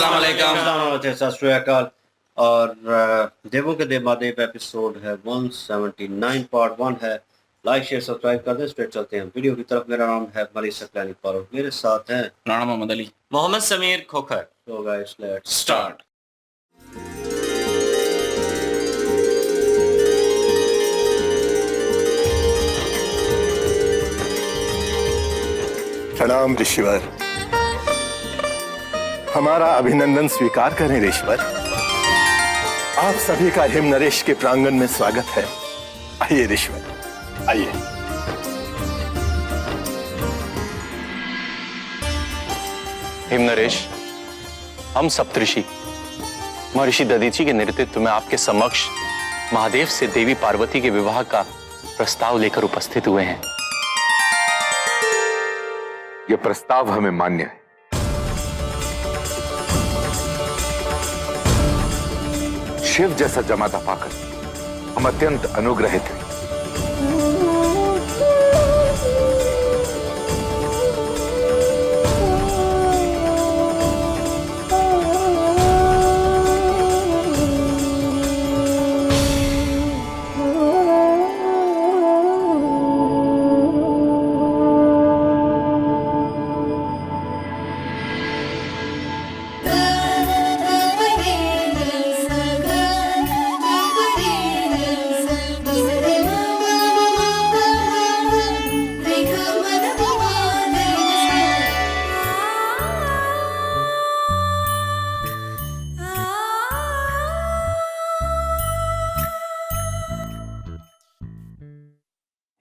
अस्सलाम वालेकुम। सत श्री अकाल। और देवों के देव महादेव एपिसोड है 179 पार्ट 1 है। लाइक शेयर सब्सक्राइब कर दें। स्ट्रेट चलते हैं वीडियो की तरफ। मेरा नाम है मरी सकलानी फारूक, मेरे साथ हैं राणा मोहम्मद अली, मोहम्मद समीर खोखर। तो गाइस लेट्स स्टार्ट। प्रणाम ऋषिवर, हमारा अभिनंदन स्वीकार करें ऋषिवर। आप सभी का हिम नरेश के प्रांगण में स्वागत है। आइए ऋषिवर, आइए। हिम नरेश, हम सप्तऋषि महर्षि दधीचि के नेतृत्व में आपके समक्ष महादेव से देवी पार्वती के विवाह का प्रस्ताव लेकर उपस्थित हुए हैं। यह प्रस्ताव हमें मान्य है। शिव जैसा जमाता पाकर हम अत्यंत अनुग्रहित हैं।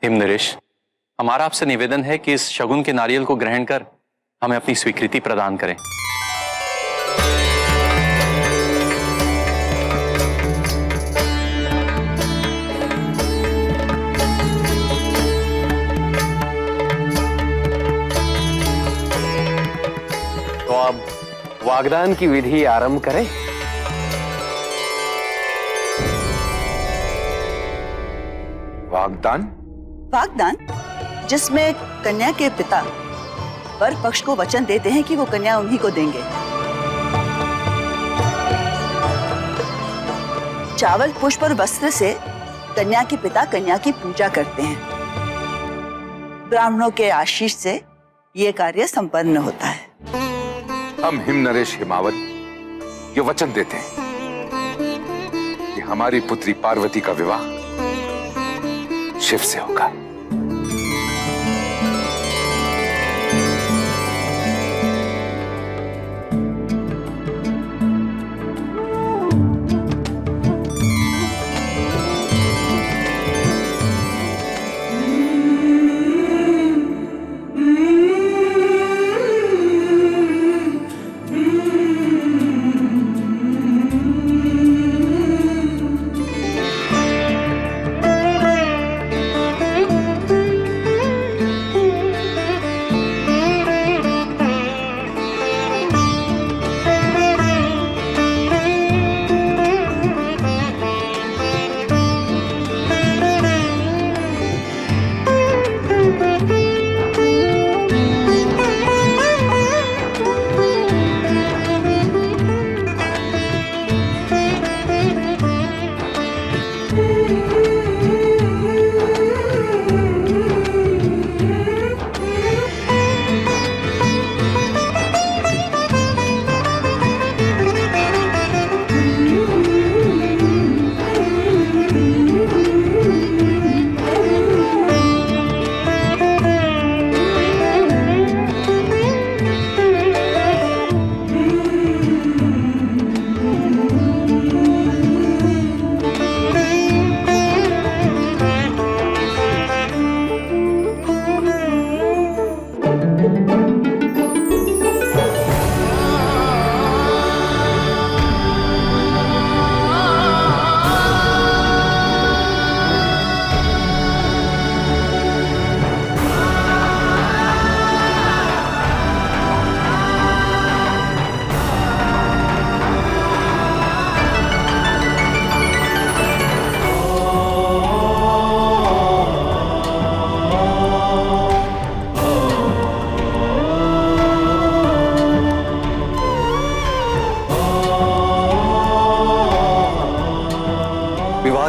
हिम नरेश, हमारा आपसे निवेदन है कि इस शगुन के नारियल को ग्रहण कर हमें अपनी स्वीकृति प्रदान करें। तो अब वागदान की विधि आरंभ करें। वागदान? वागदान जिसमें कन्या के पिता वर पक्ष को वचन देते हैं कि वो कन्या उन्हीं को देंगे। चावल, पुष्प और वस्त्र से कन्या के पिता कन्या की पूजा करते हैं। ब्राह्मणों के आशीष से ये कार्य संपन्न होता है। हम हिम नरेश हिमावत ये वचन देते हैं कि हमारी पुत्री पार्वती का विवाह शिव से होगा।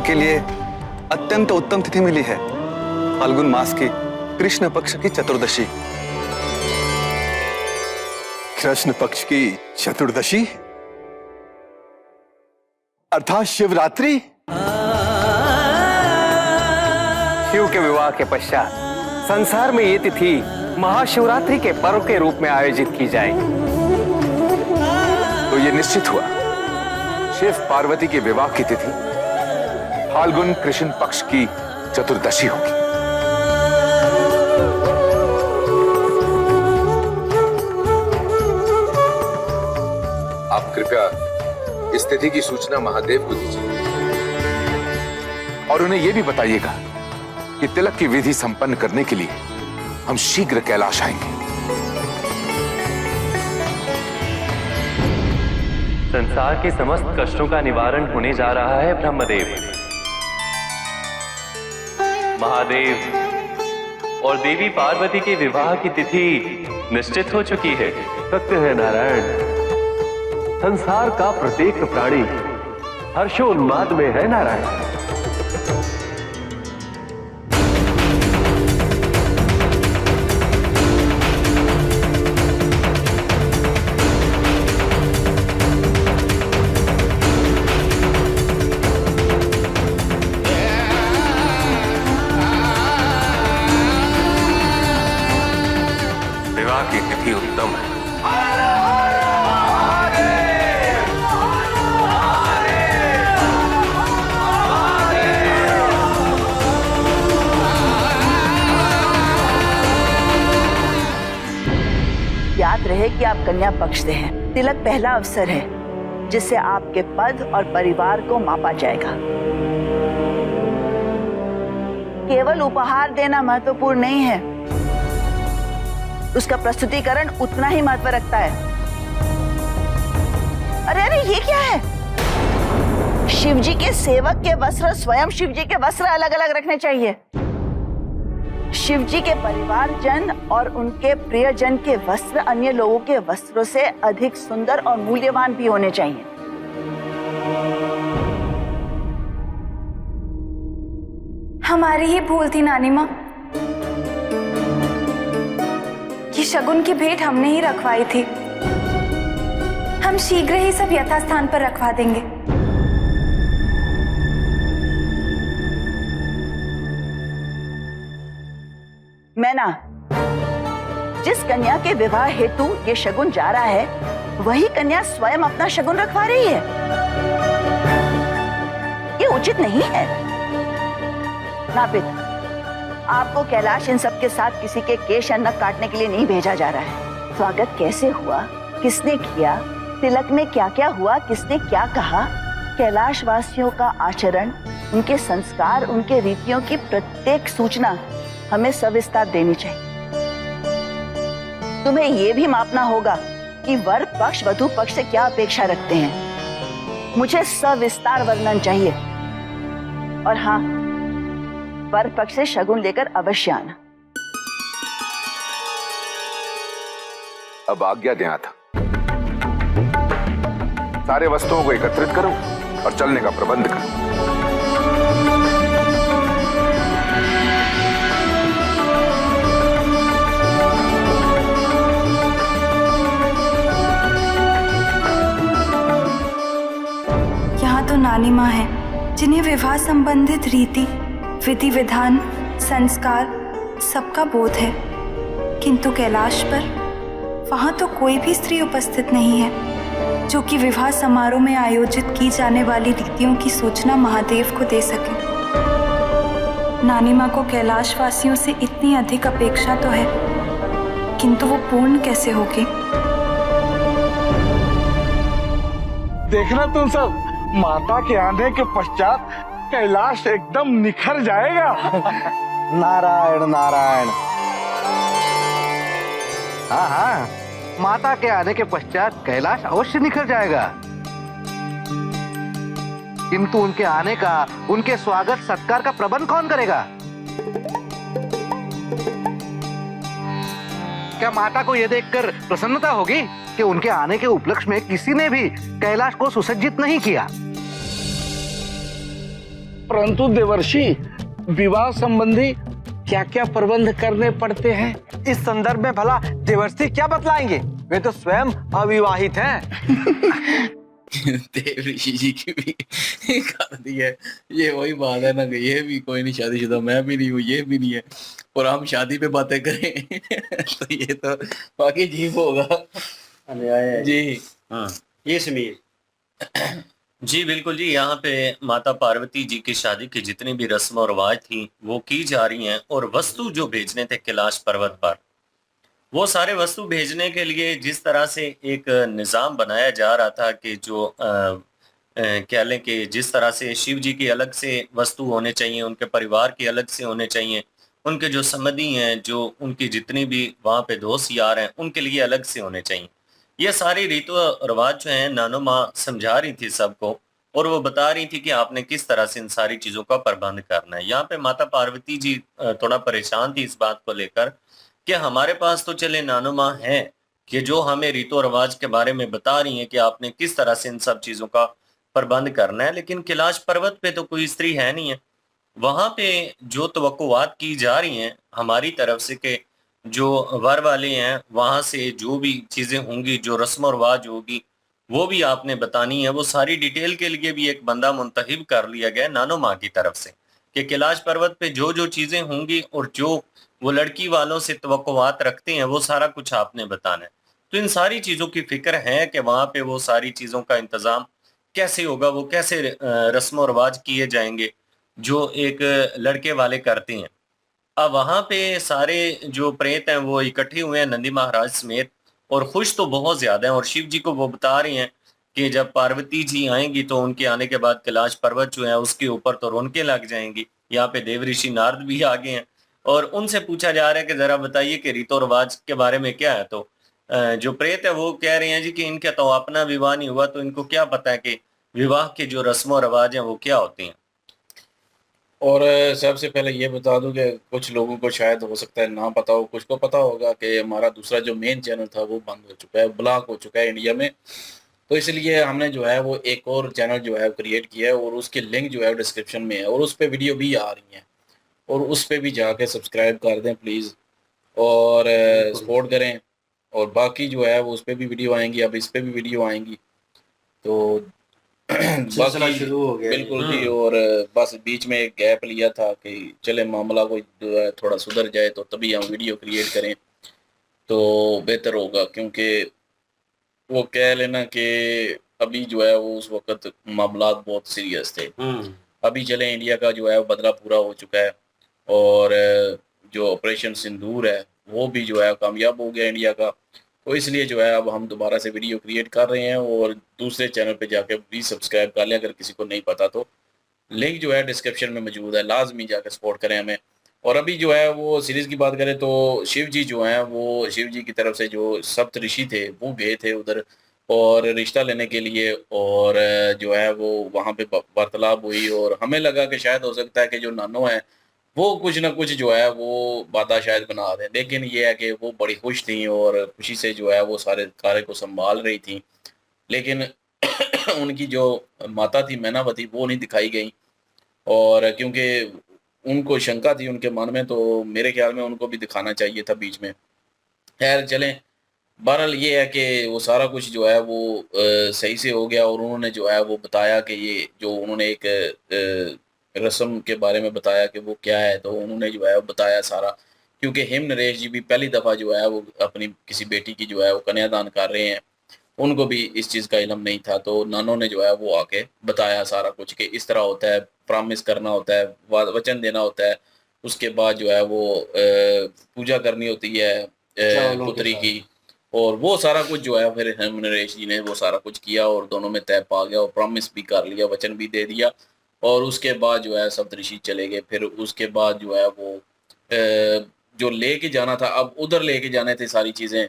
के लिए अत्यंत उत्तम तिथि मिली है, फाल्गुन मास की कृष्ण पक्ष की चतुर्दशी। कृष्ण पक्ष की चतुर्दशी अर्थात शिवरात्रि। शिव के विवाह के पश्चात संसार में ये तिथि महाशिवरात्रि के पर्व के रूप में आयोजित की जाएगी। तो ये निश्चित हुआ, शिव पार्वती के विवाह की तिथि फाल्गुन कृष्ण पक्ष की चतुर्दशी होगी। आप कृपया इस तिथि की सूचना महादेव को दीजिए और उन्हें यह भी बताइएगा कि तिलक की विधि संपन्न करने के लिए हम शीघ्र कैलाश आएंगे। संसार के समस्त कष्टों का निवारण होने जा रहा है ब्रह्मदेव। महादेव और देवी पार्वती के विवाह की तिथि निश्चित हो चुकी है। सत्य है नारायण, संसार का प्रत्येक प्राणी हर्षोन्माद में है नारायण। विवाह की तिथि उत्तम है। याद रहे कि आप कन्या पक्ष से हैं। तिलक पहला अवसर है जिससे आपके पद और परिवार को मापा जाएगा। केवल उपहार देना महत्वपूर्ण नहीं है, उसका प्रस्तुतिकरण उतना ही महत्व रखता है। अरे अरे ये क्या है? शिवजी के सेवक के वस्त्र स्वयं शिवजी के वस्त्र अलग अलग रखने चाहिए। शिवजी के परिवारजन और उनके प्रियजन के वस्त्र अन्य लोगों के वस्त्रों से अधिक सुंदर और मूल्यवान भी होने चाहिए। हमारी ही भूल थी नानी माँ, ये शगुन की भेंट हमने ही रखवाई थी। हम शीघ्र ही सब यथास्थान पर रखवा देंगे। मैना, जिस कन्या के विवाह हेतु ये शगुन जा रहा है, वही कन्या स्वयं अपना शगुन रखवा रही है। ये उचित नहीं है। नापित, आपको कैलाश इन सब के साथ किसी के केश या नख काटने के लिए नहीं भेजा जा रहा है। स्वागत कैसे हुआ, किसने किया, तिलक में क्या क्या हुआ, किसने क्या कहा, कैलाश वासियों का आचरण, उनके संस्कार, उनके रीतियों की प्रत्येक सूचना हमें सविस्तार देनी चाहिए। तुम्हें यह भी मापना होगा कि वर पक्ष वधु पक्ष से क्या अपेक्षा रखते हैं। मुझे सविस्तार वर्णन चाहिए। और हाँ, वर पक्ष से शगुन लेकर अवश्य आना। अब आज्ञा देना था। सारे वस्तुओं को एकत्रित करो और चलने का प्रबंध करो। यहाँ तो नानी माँ है जिन्हें विवाह संबंधित रीति, विधि विधान, संस्कार सबका बोध है, किंतु कैलाश पर वहाँ तो कोई भी स्त्री उपस्थित नहीं है जो कि विवाह समारोह में आयोजित की जाने वाली रीतियों की सूचना महादेव को दे सके। नानी माँ को कैलाश वासियों से इतनी अधिक अपेक्षा तो है, किंतु वो पूर्ण कैसे होगी? देखना तुम सब, माता के आने के पश्चात कैलाश एकदम निखर जाएगा। नारायण नारायण। हाँ हाँ, माता के आने के पश्चात कैलाश अवश्य निखर जाएगा, किंतु उनके आने का, उनके स्वागत सत्कार का प्रबंध कौन करेगा? क्या माता को यह देखकर प्रसन्नता होगी कि उनके आने के उपलक्ष्य में किसी ने भी कैलाश को सुसज्जित नहीं किया? परंतु देवर्षि, विवाह संबंधी क्या क्या प्रबंध करने पड़ते हैं? इस संदर्भ में भला देवर्षि क्या बतलाएंगे? वे तो स्वयं अविवाहित हैं। देव ऋषि जी की भी कर दी है। ये वही बात है ना कि ये भी कोई नहीं शादीशुदा, मैं भी नहीं हूँ, ये भी नहीं है, और हम शादी पे बातें करें तो ये तो बाकी जीव होगा। अन्याय जी हाँ, ये समीर जी बिल्कुल जी, यहाँ पे माता पार्वती जी की शादी की जितनी भी रस्म और रिवाज थी वो की जा रही हैं, और वस्तु जो भेजने थे कैलाश पर्वत पर, वो सारे वस्तु भेजने के लिए जिस तरह से एक निज़ाम बनाया जा रहा था कि जो कह लें कि जिस तरह से शिव जी की अलग से वस्तु होने चाहिए, उनके परिवार की अलग से होने चाहिए, उनके जो समधी हैं, जो उनकी जितनी भी वहाँ पे दोस्त यार हैं, उनके लिए अलग से होने चाहिए। ये सारी रीतो रिवाज जो हैं नानो माँ समझा रही थी सबको, और वो बता रही थी कि आपने किस तरह से इन सारी चीज़ों का प्रबंध करना है। यहाँ पे माता पार्वती जी थोड़ा परेशान थी इस बात को लेकर कि हमारे पास तो चले नानो माँ हैं कि जो हमें रीतो रिवाज के बारे में बता रही हैं कि आपने किस तरह से इन सब चीज़ों का प्रबंध करना है, लेकिन कैलाश पर्वत पे तो कोई स्त्री है नहीं है। वहां पे जो तवक्कुआत की जा रही हैं हमारी तरफ से कि जो वर वाले हैं वहां से जो भी चीजें होंगी, जो रस्म और रिवाज होगी, वो भी आपने बतानी है। वो सारी डिटेल के लिए भी एक बंदा मुंतखब कर लिया गया नानो माँ की तरफ से कि कैलाश पर्वत पे जो जो चीजें होंगी और जो वो लड़की वालों से तवक्कुआत रखते हैं वो सारा कुछ आपने बताना है। तो इन सारी चीजों की फिक्र है कि वहां पे वो सारी चीजों का इंतजाम कैसे होगा, वो कैसे रस्म और रिवाज किए जाएंगे जो एक लड़के वाले करते हैं। अब वहां पे सारे जो प्रेत हैं वो इकट्ठे हुए हैं नंदी महाराज समेत, और खुश तो बहुत ज्यादा हैं, और शिव जी को वो बता रही हैं कि जब पार्वती जी आएंगी तो उनके आने के बाद कैलाश पर्वत जो है उसके ऊपर तो रौनकें लग जाएंगी। यहाँ पे देव ऋषि नारद भी आ गए हैं, और उनसे पूछा जा रहा है कि जरा बताइए कि रीतो रिवाज के बारे में क्या है। तो जो प्रेत है वो कह रहे हैं जी कि इनका तो अपना विवाह नहीं हुआ, तो इनको क्या पता है कि विवाह के जो रस्म और रिवाज हैं वो क्या होती हैं। और सबसे पहले ये बता दूं कि कुछ लोगों को शायद हो सकता है ना पता हो, कुछ को पता होगा कि हमारा दूसरा जो मेन चैनल था वो बंद हो चुका है, ब्लॉक हो चुका है इंडिया में। तो इसलिए हमने जो है वो एक और चैनल जो है क्रिएट किया है, और उसकी लिंक जो है डिस्क्रिप्शन में है, और उस पर वीडियो भी आ रही हैं, और उस पर भी जाके सब्सक्राइब कर दें प्लीज़, और सपोर्ट करें। और बाकी जो है वो उस पर भी वीडियो आएंगी, अब इस पर भी वीडियो आएंगी, तो सिलसिला शुरू हो गया। बिल्कुल जी। और बस बीच में एक गैप लिया था कि चले मामला को जो है थोड़ा सुधर जाए, तो तभी हम वीडियो क्रिएट करें तो बेहतर होगा, क्योंकि वो कह लेना कि अभी जो है वो उस वक्त मामला बहुत सीरियस थे। अभी चले इंडिया का जो है वो बदला पूरा हो चुका है, और जो ऑपरेशन सिंदूर है वो भी जो है कामयाब हो गया इंडिया का। तो इसलिए जो है अब हम दोबारा से वीडियो क्रिएट कर रहे हैं, और दूसरे चैनल पे जाके प्लीज़ सब्सक्राइब कर लें अगर किसी को नहीं पता तो। लिंक जो है डिस्क्रिप्शन में मौजूद है, लाजमी जाकर सपोर्ट करें हमें। और अभी जो है वो सीरीज़ की बात करें तो शिव जी जो हैं वो शिव जी की तरफ से जो सप्त ऋषि थे वो गए थे उधर और रिश्ता लेने के लिए, और जो है वो वहाँ पे वार्तालाप हुई, और हमें लगा कि शायद हो सकता है कि जो नानो है वो कुछ ना कुछ जो है वो बाधा शायद बना दें, लेकिन ये है कि वो बड़ी खुश थी और खुशी से जो है वो सारे कार्य को संभाल रही थी। लेकिन उनकी जो माता थी मैनावती वो नहीं दिखाई गई, और क्योंकि उनको शंका थी उनके मन में, तो मेरे ख्याल में उनको भी दिखाना चाहिए था बीच में। खैर चलें, बहरहाल ये है कि वो सारा कुछ जो है वो सही से हो गया, और उन्होंने जो है वो बताया कि ये जो उन्होंने एक रस्म के बारे में बताया कि वो क्या है, तो उन्होंने जो है वो बताया सारा, क्योंकि हिम नरेश जी भी पहली दफ़ा जो है वो अपनी किसी बेटी की जो है वो कन्यादान कर रहे हैं, उनको भी इस चीज़ का इल्म नहीं था, तो नानों ने जो है वो आके बताया सारा कुछ कि इस तरह होता है, प्रॉमिस करना होता है, वचन देना होता है, उसके बाद जो है वो पूजा करनी होती है पुत्री की, और वो सारा कुछ जो है फिर हिम नरेश जी ने वो सारा कुछ किया और दोनों में तय पा गया और प्रॉमिस भी कर लिया, वचन भी दे दिया, और उसके बाद जो है सप्तऋषि चले गए। फिर उसके बाद जो है वो जो लेके जाना था, अब उधर लेके जाने थे सारी चीज़ें,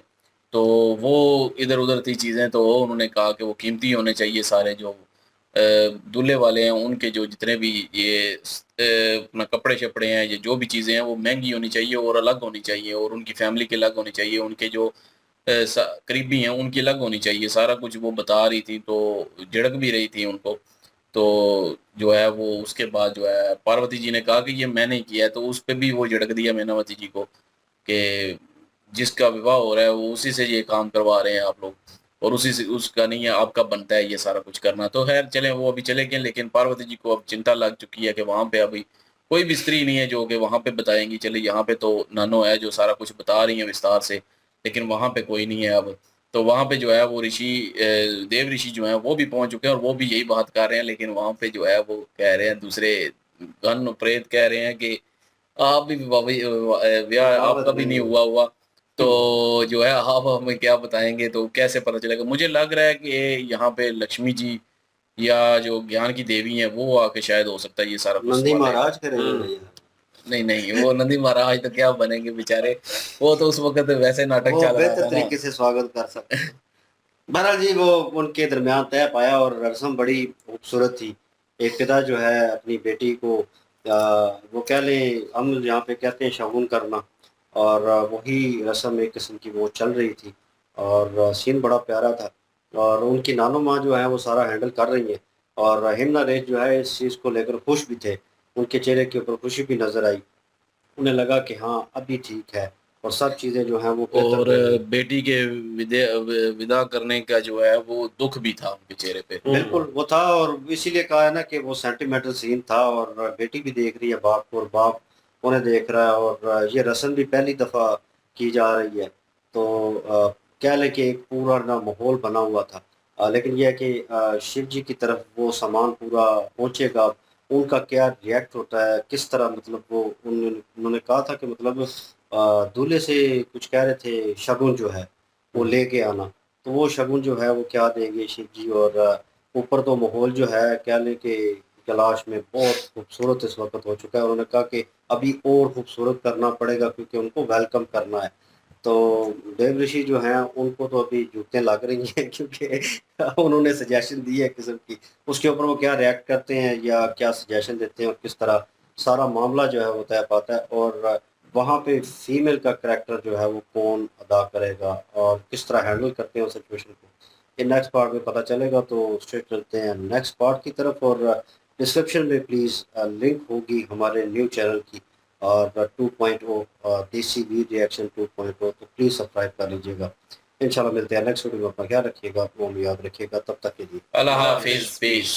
तो वो इधर उधर थी चीज़ें, तो उन्होंने कहा कि वो कीमती होने चाहिए सारे, जो दूल्हे वाले हैं उनके जो जितने भी ये अपना कपड़े शपड़े हैं, ये जो भी चीज़ें हैं वो महंगी होनी चाहिए और अलग होनी चाहिए, और उनकी फैमिली के अलग होनी चाहिए, उनके जो करीबी हैं उनकी अलग होनी चाहिए, सारा कुछ वो बता रही थी, तो झिड़क भी रही थी उनको। तो जो है वो उसके बाद जो है पार्वती जी ने कहा कि ये मैंने किया है, तो उस पे भी वो झड़क दिया मैनावती जी को कि जिसका विवाह हो रहा है वो उसी से ये काम करवा रहे हैं आप लोग, और उसी से उसका नहीं है, आपका बनता है ये सारा कुछ करना। तो खैर चले, वो अभी चले गए, लेकिन पार्वती जी को अब चिंता लग चुकी है कि वहां पे अभी कोई भी स्त्री नहीं है जो कि वहां पे बताएंगी। चले यहाँ पे तो नानो है जो सारा कुछ बता रही है विस्तार से, लेकिन वहां पे कोई नहीं है अब। तो वहां पे जो है वो देव ऋषि जो है वो भी पहुंच चुके हैं और वो भी यही बात कर रहे हैं, लेकिन वहां पे जो है वो कह रहे हैं, दूसरे गण प्रेत कह रहे हैं कि आप भी ब्याह आपका भी नहीं हुआ तो जो है आप हमें क्या बताएंगे, तो कैसे पता चलेगा। मुझे लग रहा है कि यहाँ पे लक्ष्मी जी या जो ज्ञान की देवी हैं वो आके शायद हो सकता है ये सारा कुछ नंदी संभालें। महाराज करेंगे भैया। नहीं नहीं, वो नंदी महाराज तो क्या बनेंगे बेचारे, वो तो उस वक्त वैसे नाटक वो चल रहा बेहतर था ना। तरीके से स्वागत कर सकते हैं। बहरहाल जी वो उनके दरमियान तय पाया और रस्म बड़ी खूबसूरत थी। एक पिता जो है अपनी बेटी को वो कह लें, हम यहाँ पे कहते हैं शगुन करना, और वही रस्म एक किस्म की वो चल रही थी और सीन बड़ा प्यारा था। और उनकी नानो माँ जो है वो सारा हैंडल कर रही है और हिम नरेश जो है इस चीज़ को लेकर खुश भी थे, उनके चेहरे के ऊपर खुशी भी नजर आई। उन्हें लगा कि हाँ अभी ठीक है और सब चीज़ें जो हैं वो बेहतर और हो रही हैं। बेटी के विदा करने का जो है वो दुख भी था उनके चेहरे पे। बिल्कुल वो था, और इसीलिए कहा है ना कि वो सेंटिमेंटल सीन था, और बेटी भी देख रही है बाप को और बाप उन्हें देख रहा है, और ये रस्म भी पहली दफ़ा की जा रही है। तो कह लें कि एक पूरा ना माहौल बना हुआ था। लेकिन यह है कि शिव जी की तरफ वो सामान पूरा पहुंचेगा, उनका क्या रिएक्ट होता है, किस तरह, मतलब वो उन्होंने कहा था कि मतलब दूल्हे से कुछ कह रहे थे शगुन जो है वो लेके आना, तो वो शगुन जो है वो क्या देंगे शिव जी। और ऊपर तो माहौल जो है कह लें कि कैलाश में बहुत खूबसूरत इस वक्त हो चुका है। उन्होंने कहा कि अभी और खूबसूरत करना पड़ेगा क्योंकि उनको वेलकम करना है। तो देव ऋषि जो हैं उनको तो अभी जूतें लग रही हैं क्योंकि उन्होंने सजेशन दी है किस्म की, उसके ऊपर वो क्या रिएक्ट करते हैं या क्या सजेशन देते हैं और किस तरह सारा मामला जो है वो तय पाता है। और वहाँ पे फीमेल का करैक्टर जो है वो कौन अदा करेगा और किस तरह हैंडल करते हैं उस सिचुएशन को, ये नेक्स्ट पार्ट में पता चलेगा। तो स्ट्रेट चलते हैं नेक्स्ट पार्ट की तरफ, और डिस्क्रिप्शन में प्लीज़ लिंक होगी हमारे न्यू चैनल की और 2.0 देसी वी रिएक्शन 2.0, तो प्लीज़ सब्सक्राइब कर लीजिएगा। इंशाल्लाह मिलते हैं नेक्स्ट वीडियो में। अपना ख्याल रखिएगा, वो याद रखिएगा, तब तक के लिए अल्लाह हाफिज, पीस।